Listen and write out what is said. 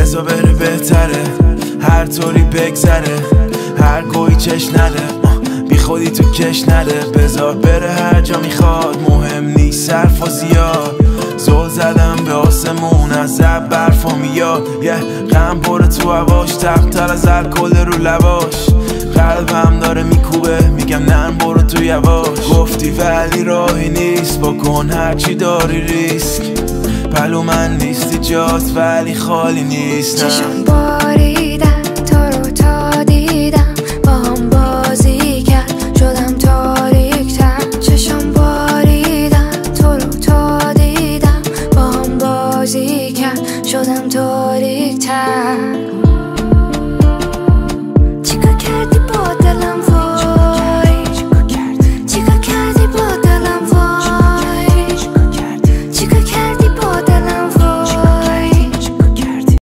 بزا بره بهتره هر طوری بگذره هر گویی چش نده بی خودی تو کش نده بذار بره هر جا میخواد مهم نیست حرف و زیاد زل زدم به آسمون از زب برفا میاد غم بره تو هواش تبتر از الکل رو لباش قلبم داره میکوبه میگم نرم برو تو یواش گفتی ولی راهی نیست بکن هرچی داری ریسک پلو من نیستی جات ولی خالی نیست چشم باریدن تو رو تا دیدم با هم بازی کرد شدم تاریک‌تر چشم باریدن تو رو تا دیدم با هم بازی کرد شدم تاریک‌تر